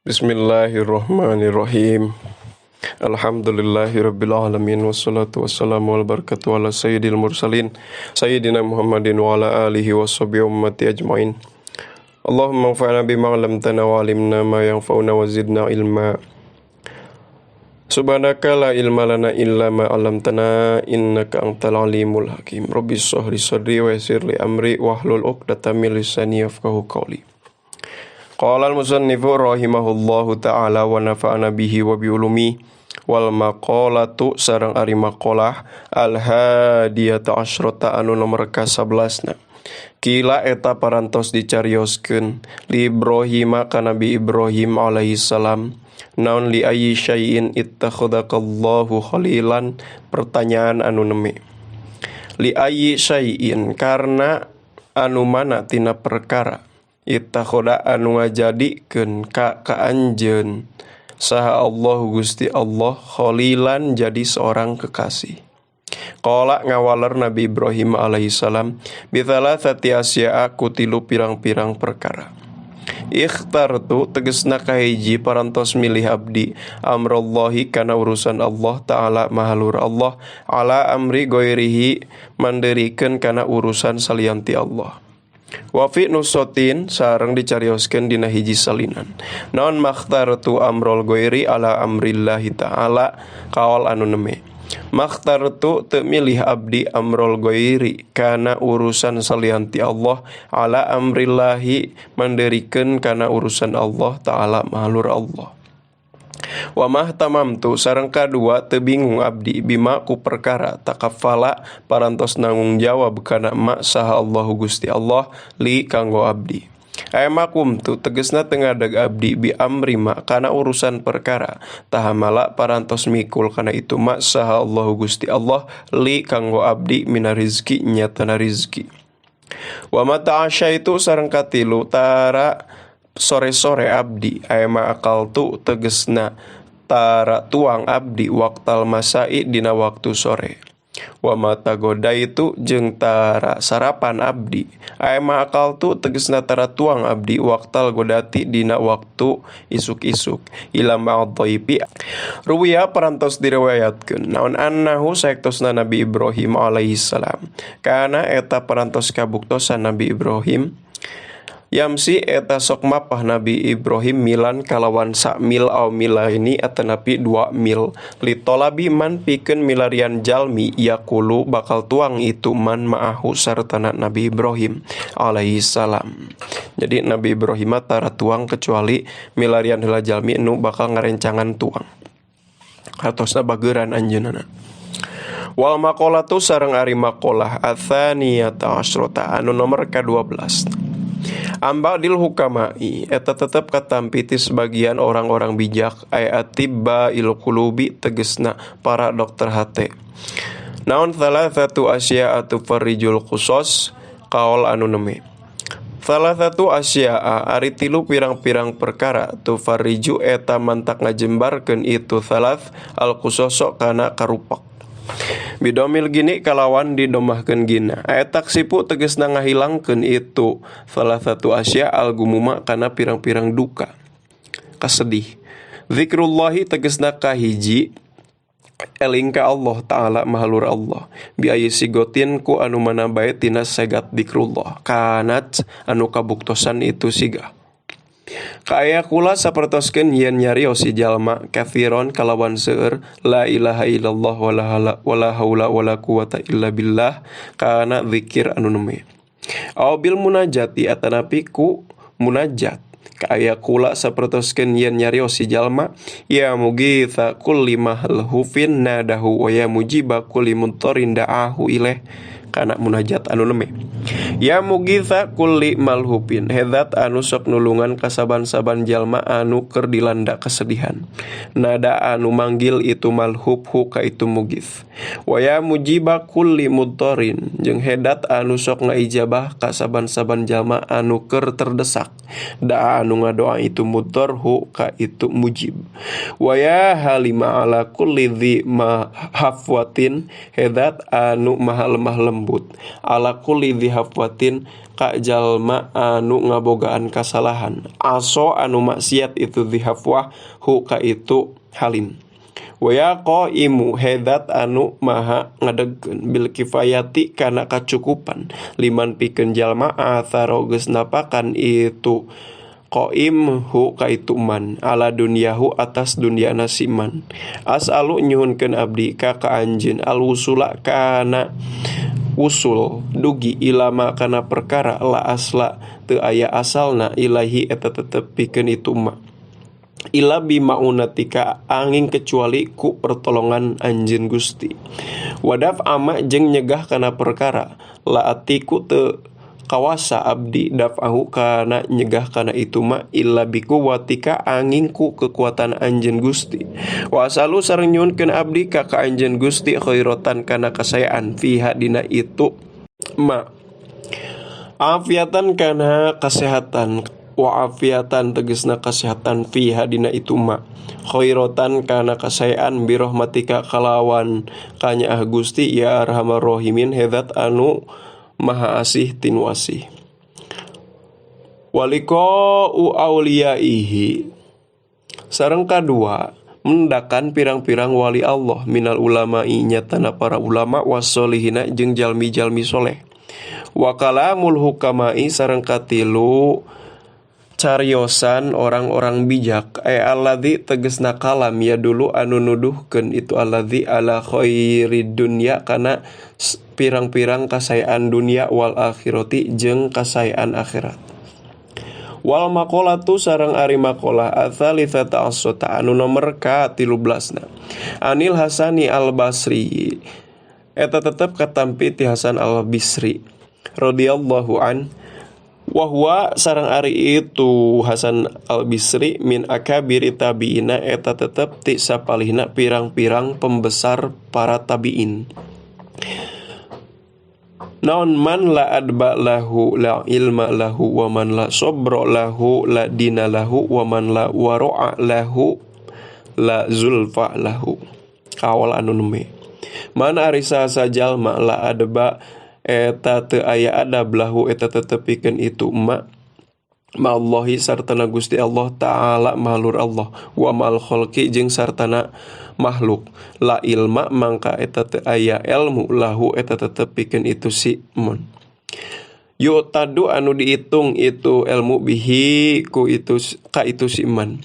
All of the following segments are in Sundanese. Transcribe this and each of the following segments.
Bismillahirrahmanirrahim. Alhamdulillahirabbil alamin wassalatu wassalamu wal barakatu ala sayyidil mursalin sayyidina Muhammadin wa ala alihi washabihi ummati ajmain. Allahumma anfa'na bima 'allamtana wa 'allimna ma yanfa'una wa zidna ilma. Subhanaka la ilma lana illa ma 'allamtana innaka antal alimul hakim. Rabbi shrah li sadri wa yassir li amri wahlul 'uqdatam min lisani yafqahu qawli. Qala al-musannifu rahimahullahu ta'ala wa nafa'ana bihi wa biulumi wal maqalatu sareng ari maqalah al-hadiyata asyrata anu nomor ka-11 Kila eta parantos dicarioskeun li Ibrahim ka Nabi Ibrahim alaihi salam naon li ayyi syai'in ittakhadaqallahu khalilan. Pertanyaan anu neme li ayyi syai'in karena anu mana tina perkara ittakhada anu ngajadikeun ka anjeun saha Allah Gusti Allah khalilan jadi seorang kekasih. Qala ngawaler Nabi Ibrahim alaihi salam bitsalatsati asya'a ku tilu pirang-pirang perkara. Ikhtartu tegesna kahiji parantos milih abdi amrallahi kana urusan Allah ta'ala mahalur Allah ala amri goirihi manderikeun kana urusan salianti Allah. Wa fi nusotin sareng dicarioskeun dina hiji salinan naon makhtartu amrul goiri ala amrillahi ta'ala kaol anu neme makhtartu teu milih abdi amrul goiri kana urusan salianti Allah ala amrillahi manderikeun kana urusan Allah ta'ala mahalur Allah. Wa mahtamamtu sareng kadua teu bingung abdi bima ku perkara takafala parantos nanggung jawab kana ma saha Allah Gusti Allah li kanggo abdi. Ayamakumtu tegesna tengadag abdi bi amri ma kana urusan perkara tahamala parantos mikul kana itu ma saha Allah Gusti Allah li kanggo abdi mina rizki nyatana rizki. Wa mata asyaitu sareng katilu tara sore-sore abdi ayama akal tu tegesna tara tuang abdi waktal masai dina waktu sore. Wa mata goda itu jeung tara sarapan abdi ayama akal tu tegesna tara tuang abdi waktal godati dina waktu isuk-isuk ila ma'dhaifi. Ruwiya parantos diriwayatkeun naon annahu saektosna Nabi Ibrahim alaihi salam kana eta parantos kabuktosan Nabi Ibrahim yamsi eta sok mapah Nabi Ibrahim milan kalawan sak mil au milaini atanapi 2 mil litolabi man pikeun milarian jalmi yakulu bakal tuang itu man ma'ahu sartana Nabi Ibrahim alaihi salam. Jadi Nabi Ibrahim tara tuang kecuali milarian heula jalmi nu bakal ngarencangan tuang atosna bageuran anjeunna. Wal maqalatu sareng ari maqalah atsaniyata asyrata anu nomor ka-12 Ambadil hukamai eta tetep katampiti sebagian orang-orang bijak atibba il qulubi tegesna para dokter hate. Naon thalathatu asya'atu farijul khusus qaul anu neme. Thalathatu asya'a ari tilu pirang-pirang perkara tu fariju eta mantak ngajembarkeun itu thalath al khususo kana karupak. Bidomil gini kalawan didomahkeun gina eta sipu tegasna ngahilangkeun itu salah satu asya al gumuma kana pirang-pirang duka kasedih. Zikrullahi tegasna kahiji eling ka Allah ta'ala mahalur Allah bi ayyi sigotin ku anu mana bae tina segat zikrullah kanat anu kabuktosan itu siga Kaya kula sapertoskeun yen nyarios si jalma kafiron kalawan seueur la ilaha illallah wala haula wala quwata illa billah kana zikir anu neme. Aw bil munajati atanapi ku munajat. Kaya kula sapertoskeun yen nyarios si jalma ya mugitha kulli mahal hufin nadahu wa ya mujiba kulli muntarin da'ahu ilaih kana munajat anu neme. Ya mugitha kulli malhupin, hedat anu sok nulungan kasaban-saban jalma anu keur dilanda kesedihan. Nada anu manggil itu malhub hu ka itu mugith. Wa ya mujiba kulli mudtorin, jeung hedat anu sok ngaijabah kasaban-saban jalma anu keur terdesak. Da anu ngadoa itu mudtor hu ka itu mujib. Wa ya halima ala kulli dzi mahafwatin, hedat anu maha lemah lembut. Ala kulli dzi hafwatin ka jalma anu ngabogaan kasalahan. Aso anu maksiat itu dhihafwah hu ka itu halim. Wa qaimu, hedat anu maha ngadegkeun bil kifayati kana kacukupan. Liman pikeun jalma atharo geus napakan itu qaim hu ka itu man ala dunyahu atas dunia nasiman. As'alu nyuhunkeun abdi ka anjeun al wusula kana usul dugi ilama kana perkara la asla teu aya asalna ilahi eta tetep pikeun itu ma ila bimaunatika angin kecuali ku pertolongan anjeun Gusti. Wadaf ama jeung nyegah kana perkara la atiku teu kawasa abdi dafahu kana nyegah kana itu ma illa biku watika angin ku kekuatan anjeun Gusti. Wa asalu sareng nyuhunkeun abdi ka anjeun Gusti khairatan kana kasayaan fiha dina itu ma afiatan kana kesehatan wa afiatan tegesna kesehatan fiha dina itu ma khairatan kana kasayaan birahmatika kalawan kanya Gusti ya arhamar rahimin hedat anu maha asih tinu asih. Walikau auliyaihi, sareng kadua mendakan pirang-pirang wali Allah minal ulama'i nyatana para ulama wasolihina jeung jalmi-jalmi soleh. Wa kalamul hukama'i sareng katilu cariosan orang-orang bijak. Alladzi tegesna kalam ya dulu anu nuduhkeun itu alladzi ala khairid dunya kana pirang-pirang kasayaan dunia wal akhirati jeung kasayaan akhirat. Wal maqalatu sareng ari maqalah atsalitsata asrata anu nomor ka 13na Anil Hasani al Basri, eta tetep katampi ti Hasan al Basri radhiyallahu an. Wahwa sareng ari itu Hasan al Basri min akabiri tabiina, eta tetep ti sapalihna pirang-pirang pembesar para tabiin. Naon man la adba lahu la ilma lahu wa man la sobro lahu la dina lahu wa man la waro'a lahu la zulfa lahu. Kawal anu neme. Man arisa sajalma la adba eta teu aya adab lahu eta tetepikeun itu ma Allahi sartana Gusti Allah Ta'ala mahlur Allah wa mal khalqi jeung sartana makhluk la ilma mangka eta teu aya ilmu lahu eta tetepikeun itu si mun. Yu tadu anu diitung itu ilmu bihi ku itu ka itu si man.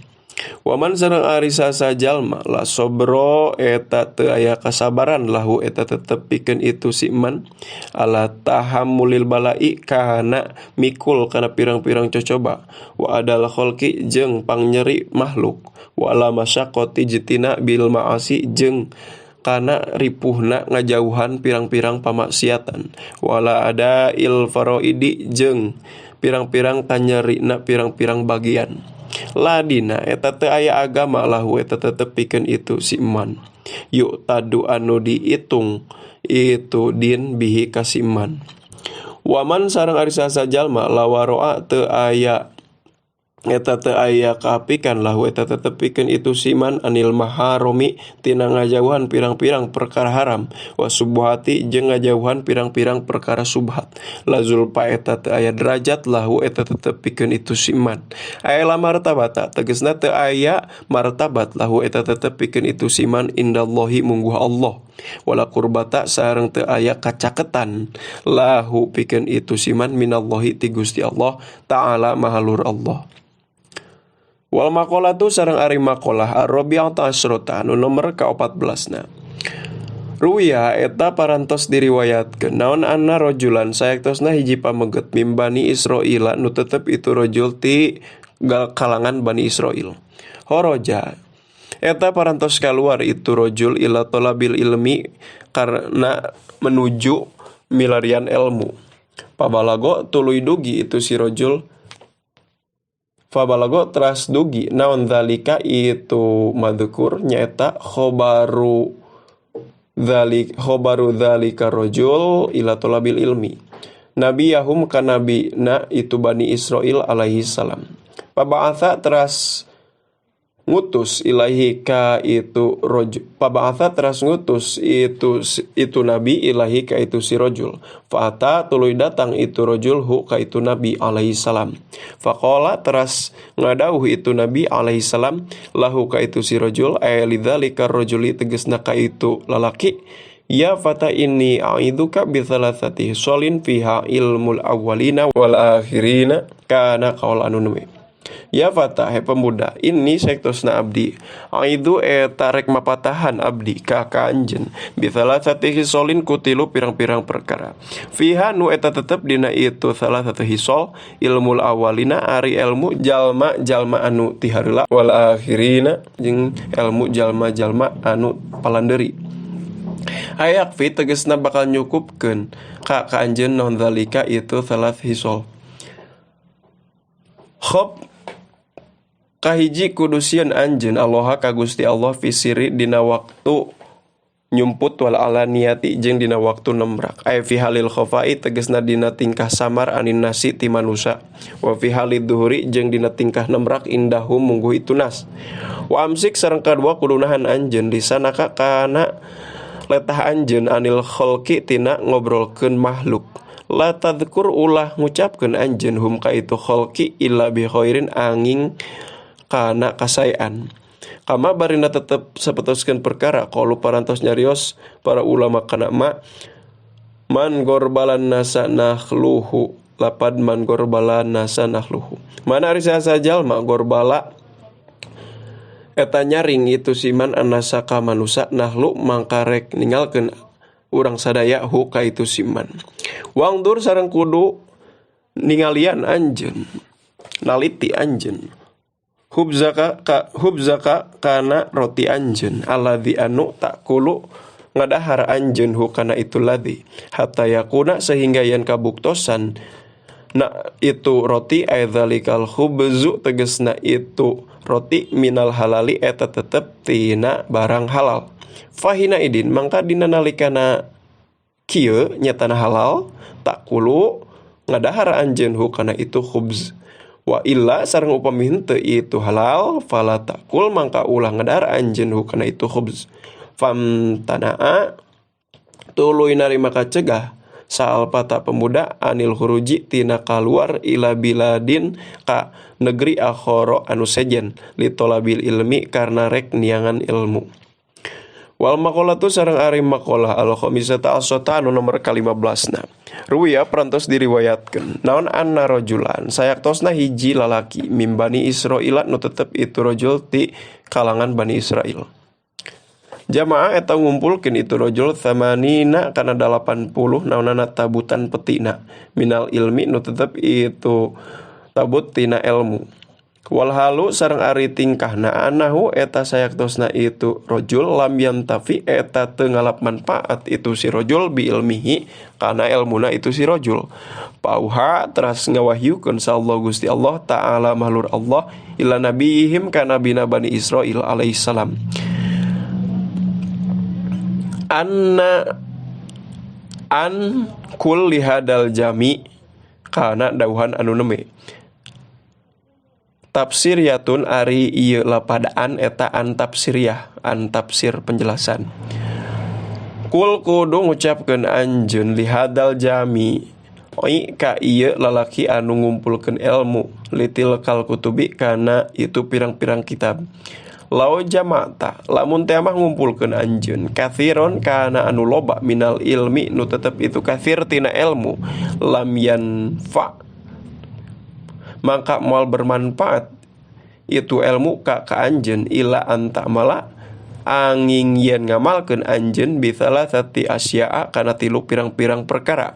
Waman sareng ari sajalma la sobro eta teu aya kasabaran lahu eta tetep pikeun itu si man ala tahammulil balai kana mikul kana pirang-pirang cocoba wa adal khalqi jeung pangnyeri makhluk wa la masyaqqati jitina bil ma'asi jeung kana ripuhna ngajauhan pirang-pirang pamaksiatan wala ada il faraidi jeung pirang-pirang kanyerina pirang-pirang bagian. Ladina eta teu aya agama lahu eta tetep pikeun itu si iman. Yuk tadu anu diitung itu din bihi kasiman. Waman sareng ari sajalma lawaroa teu aya eta teu aya kaapikan lahu eta tetep pikeun itu siman anil maharami tina ngajauhan pirang-pirang perkara haram wa subhati jeung ngajauhan pirang-pirang perkara subhat. Lazul pa eta teu aya derajat lahu eta tetep pikeun itu siman. Aya la martabata tegasna teu aya martabat lahu eta tetep pikeun itu siman indallahi mungguh Allah. Wala qurbata sareng teu aya kacaketan lahu pikeun itu siman minallahi ti Gusti Allah Ta'ala mahalur Allah. Wal maqalatu sareng ari maqalah ar-rabi'atu asyrata anu nomor ka-14na. Ruya eta parantos diriwayatkeun naon anna rajulan sayaktosna hiji pameget mim Bani Israil nu tetep itu rajul ti kalangan Bani Israil. Horoja eta parantos kaluar itu rajul ila talabil ilmi karena menuju milarian ilmu. Pabalago tuluy dugi itu si rojul. Fabalago teras dugi naon dzalika itu madzukur nyaeta khobaru dzalika rojul ila talabil ilmi. Nabi Yahum ka nabi na itu Bani Israil alaihi salam. Paba'atha teras ngutus ilahi ka itu rojul. Paba'atha teras ngutus itu nabi ilahi ka itu si rojul. Fa'ata tuluy datang itu rojul hu ka itu nabi alaihi salam. Faqala teras ngadauh itu nabi alaihi salam lahu ka itu si rojul lidzalika rojuli tegasna ka itu lalaki. Ya fata inni a'iduka bithalathati solin fiha ilmul awwalina wal akhirina kana qaul anu neme. Ya fata he pemuda ini sektosna abdi aidu eta rek mapatahan abdi ka anjeun bithalathati hisolin kutilu pirang-pirang perkara fiha nu eta tetep dina itu salah satu hisol ilmul awalina ari ilmu jalma anu ti hareula wal akhirina jeung ilmu jalma anu palanderi. Ayak fi tegesna bakal nyukupkeun ka anjeun non zalika itu salat hisol. Khop kahiji kudusian anjeun Allah ka Gusti Allah fi siri dina waktu nyumput wal alaniyati jeung dina waktu nemrak. Ay fi halil khafai tegesna dina tingkah samar anin nasi ti manusa. Wa fi halid duhuri jeung dina tingkah nemrak indahum mungguh itu nas. Wa amsik sareng kadua kudunahan anjeun lisanaka kana letah anjeun anil khalqi tina ngobrolkeun makhluk. La tadhkur ulah ngucapkeun anjeun hum ka itu khalqi illa bi khairin angin kana kasayan. Kama barina tetep sapeutoskeun perkara qalu parantos nyarios para ulama kana man gorbalan nasa nakhluhu lapad man gorbalan nasa nakhluhu. Mana ari saha jalma gorbala eta nyaring itu siman anasaka manusa nahlu mangkarek ninggalkeun urang sadaya hu ka itu siman. Wangdur sareng kudu ningalian anjeun naliti anjeun hubzaka kana roti anjeun alladzi anu takulu ngadahar anjeun hu kana itu ladzi hatta yakuna sehingga yen kabuktosan na itu roti aidzalikal khubzu tegesna itu roti minal halali eta tetep tina barang halal. Fahina idin mangka dina nalikana kieu nyatana halal takulu ngadahar anjeun hu kana itu khubz. Wa illa sareng upami henteu itu halal fala takul mangka ulah ngadahar anjeun hu kana itu khubz. Famtanaa tuluy narima kacegah saal pata pemuda anil huruji tina kaluar ila biladin ka negeri akhoro anu sejen litolabil ilmi karena rek niangan ilmu. Wal maqalatu sareng ari maqalah al khamisata asota anu nomor ka-15na. Ruwiya perantos diriwayatkeun naon anna rajulan sayaktosna hiji lalaki mim Bani Israil nu tetep itu rajul ti kalangan Bani Israil. Jamaah eta ngumpulkeun itu rajul tsamanina kana 80 naonana tabutan petina minal ilmi nu tetep itu tabut tina ilmu. Walhalu sareng ari tingkahna anahu eta sayaktosna itu rajul lam yantafi eta teu ngalap manfaat itu si rajul bi ilmihi kana ilmuna itu si rajul. Pauha teras ngawahyukeun sallallahu Gusti Allah taala mahlur Allah ila nabihim kana nabina Bani Israil alaihi salam. An kul lihadal jami kana dauhan anu neme tafsir yatun ari ieu lapadaan eta an tafsiriyah an tafsir penjelasan. Kul kudu ngucapkeun anjeun lihadal jami oi ka ieu lalaki anu ngumpulkeun ilmu litil kal kutubi kana itu pirang-pirang kitab. Lau jama'ta lamun teh mah ngumpulkeun anjeun kathiron kana anu loba minal ilmi nu tetep itu kathir tina ilmu lam yanfa maka moal bermanfaat itu ilmu ka anjeun ila anta mala angin yen ngamalkeun anjeun bisalah sati asya'a kana tilu pirang-pirang perkara.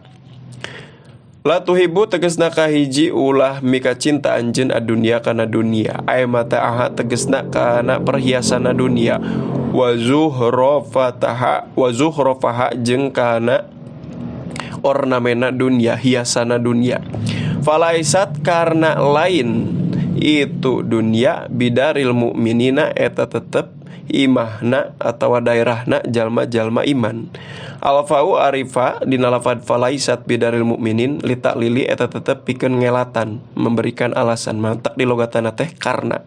La tuhibu tegesna kahiji ulah mika cinta anjeun adunya kana dunia ay mata aha tegesna kana perhiasan dunia wa zuhrafaha jeung kana ornamena dunia, hiasana dunia. Falaisat karena lain itu dunia bidaril mu'minina eta tetep imahna atau daerahna jalma-jalma iman. Alfau arifa dina lafad falaisat bidaril mu'minin litak lili eta tetep pikeun ngelatan, memberikan alasan mantak di logatana teh karena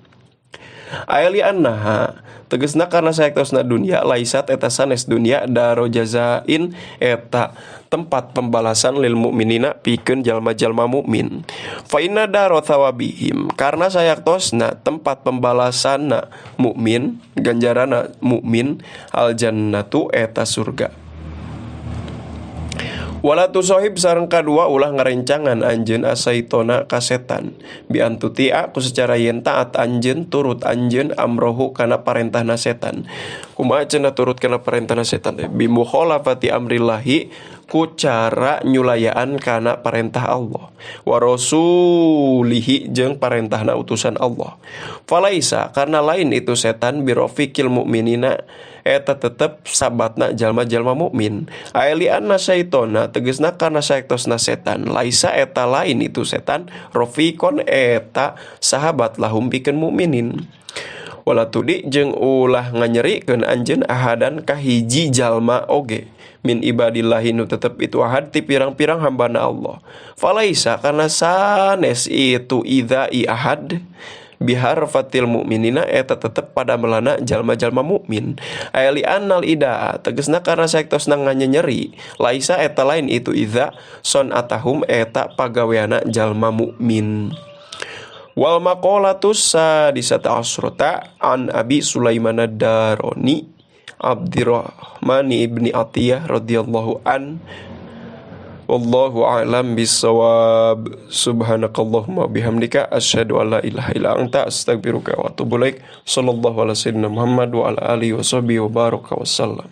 ayali annaha tegesna karena saektosna dunia laisat eta sanes dunia daro jazain eta tempat pembalasan lil mukminina pikeun jalma-jalma mukmin. Fa inna daro thawabihim karena saektosna tempat pembalasanna mukmin, ganjarana mukmin al jannatu eta surga. Wala tusohib sareng kadua ulah ngarencangan anjeun asaitona kasetan bi antutia ku secara yen taat anjeun turut anjeun amrohu kana parentahna setan. Kumaha cenah turut kana parentahna setan bi mukhalafati amrillahi ku cara nyulayaan kana parentah Allah wa rasulihi jeung parentahna utusan Allah. Falaisa karena lain itu setan birofikil mukminina eta tetep sabatna jalma-jalma mukmin. Aili anna syaitona tegesna karena saektosna setan laisa eta lain itu setan rofikon eta sahabat lahum pikeun mukminin. Wala tudi jeung ulah nganyerikeun anjeun ahadan kahiji jalma oge min ibadillahi nu tetep itu ahad ti pirang-pirang hambana Allah. Falaisa karena sanes itu idza i ahad bihar fatil mukminina eta tetep pada melana jalma-jalma mukmin. Ayali annal ida tegesna karena saektosna nganyeri laisa eta lain itu idza son atahum eta pagaweana jalma mukmin. Wal maqalatus sadisata asrota an Abi Sulaiman ad-Darani Abdurrahman ibni Atiyah radhiyallahu an. Wallahu a'lam bissawab. Subhanakallahumma bihamdika asyhadu an la ilaha illa anta astaghfiruka wa atubu ilaik. Sallallahu ala sayyidina Muhammad wa ala alihi wa sahbihi wa baraka wasallam.